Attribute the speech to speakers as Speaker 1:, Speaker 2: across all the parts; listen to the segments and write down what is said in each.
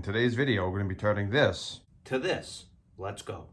Speaker 1: In today's video, we're going to be turning this
Speaker 2: to this. Let's go.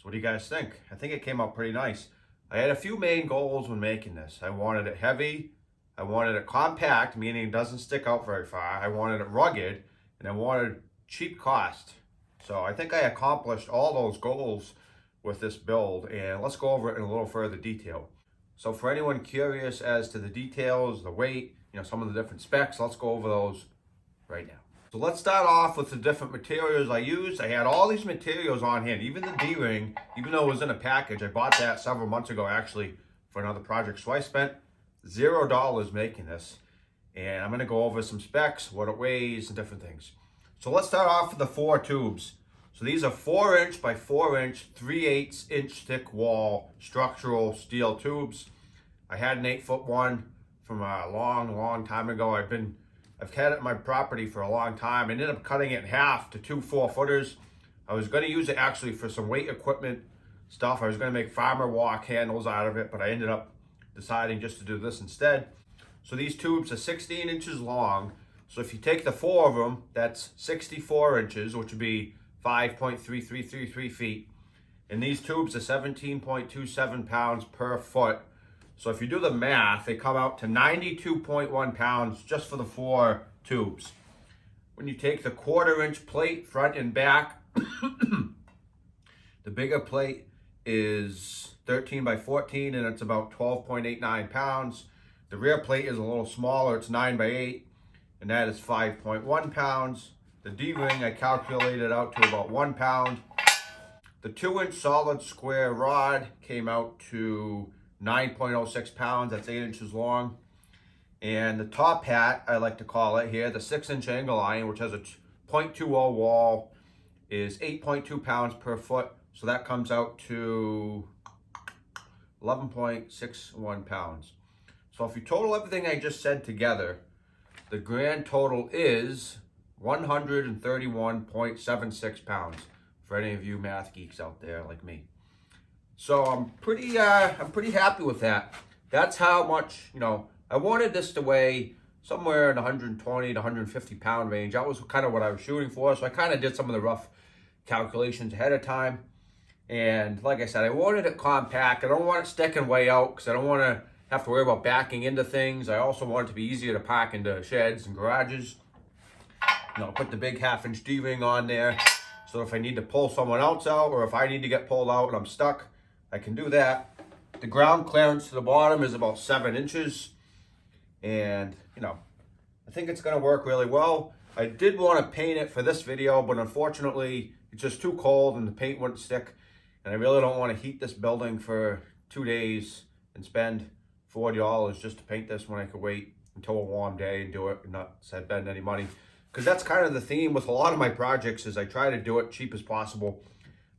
Speaker 1: So what do you guys think? I think it came out pretty nice. I had a few main goals when making this. I wanted it heavy, I wanted it compact, meaning it doesn't stick out very far. I wanted it rugged, and I wanted cheap cost. So I think I accomplished all those goals with this build, and let's go over it in a little further detail. So for anyone curious as to the details, the weight, some of the different specs, let's go over those right now. So let's start off with the different materials I used. I had all these materials on hand, even the D-ring, even though it was in a package. I bought that several months ago actually for another project. So I spent $0 making this, and I'm gonna go over some specs, what it weighs, and different things. So let's start off with the 4 tubes. So these are 4" by 4" 3/8 inch thick wall structural steel tubes. I had an 8-foot one from a long time ago. I've had it in my property for a long time. I ended up cutting it in half to 2 4-footers. I was going to use it actually for some weight equipment stuff. I was going to make farmer walk handles out of it, but I ended up deciding just to do this instead. So these tubes are 16 inches long. So if you take the 4 of them, that's 64 inches, which would be 5.3333 feet. And these tubes are 17.27 pounds per foot. So if you do the math, they come out to 92.1 pounds just for the 4 tubes. When you take the 1/4 inch plate, front and back, the bigger plate is 13 by 14 and it's about 12.89 pounds. The rear plate is a little smaller, it's 9 by 8 and that is 5.1 pounds. The D-ring I calculated out to about 1 pound. The 2-inch solid square rod came out to 9.06 pounds, that's 8 inches long. And the top hat, I like to call it here, the 6-inch angle iron, which has a 0.20 wall, is 8.2 pounds per foot. So that comes out to 11.61 pounds. So if you total everything I just said together, the grand total is 131.76 pounds for any of you math geeks out there like me. So I'm pretty happy with that. That's how much, I wanted this to weigh somewhere in the 120 to 150 pound range. That was kind of what I was shooting for. So I kind of did some of the rough calculations ahead of time. And like I said, I wanted it compact. I don't want it sticking way out because I don't want to have to worry about backing into things. I also want it to be easier to pack into sheds and garages. Put the big 1/2-inch D-ring on there. So if I need to pull someone else out or if I need to get pulled out and I'm stuck, I can do that. The ground clearance to the bottom is about 7 inches. And, I think it's going to work really well. I did want to paint it for this video, but unfortunately, it's just too cold and the paint wouldn't stick. And I really don't want to heat this building for 2 days and spend $40 just to paint this when I could wait until a warm day and do it and not spend any money. Because that's kind of the theme with a lot of my projects is I try to do it cheap as possible.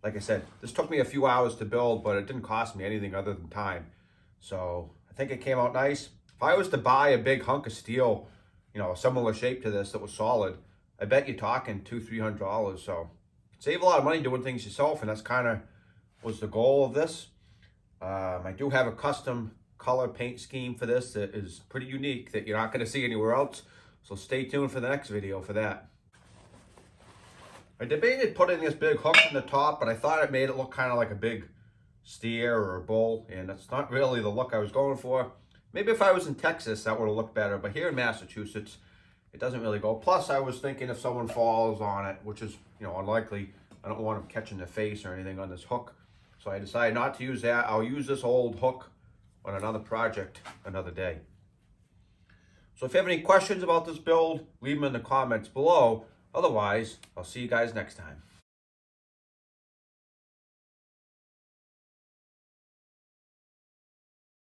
Speaker 1: Like I said, this took me a few hours to build, but it didn't cost me anything other than time. So I think it came out nice. If I was to buy a big hunk of steel, a similar shape to this that was solid, I bet you're talking $200-300. So save a lot of money doing things yourself, and that's kind of was the goal of this. I do have a custom color paint scheme for this that is pretty unique that you're not going to see anywhere else. So stay tuned for the next video for that. I debated putting this big hook in the top, but I thought it made it look kind of like a big steer or a bull, and it's not really the look I was going for. Maybe if I was in Texas, that would have looked better, but here in Massachusetts, it doesn't really go. Plus, I was thinking if someone falls on it, which is, unlikely, I don't want them catching their face or anything on this hook. So I decided not to use that. I'll use this old hook on another project another day. So if you have any questions about this build, leave them in the comments below. Otherwise, I'll see you guys next time.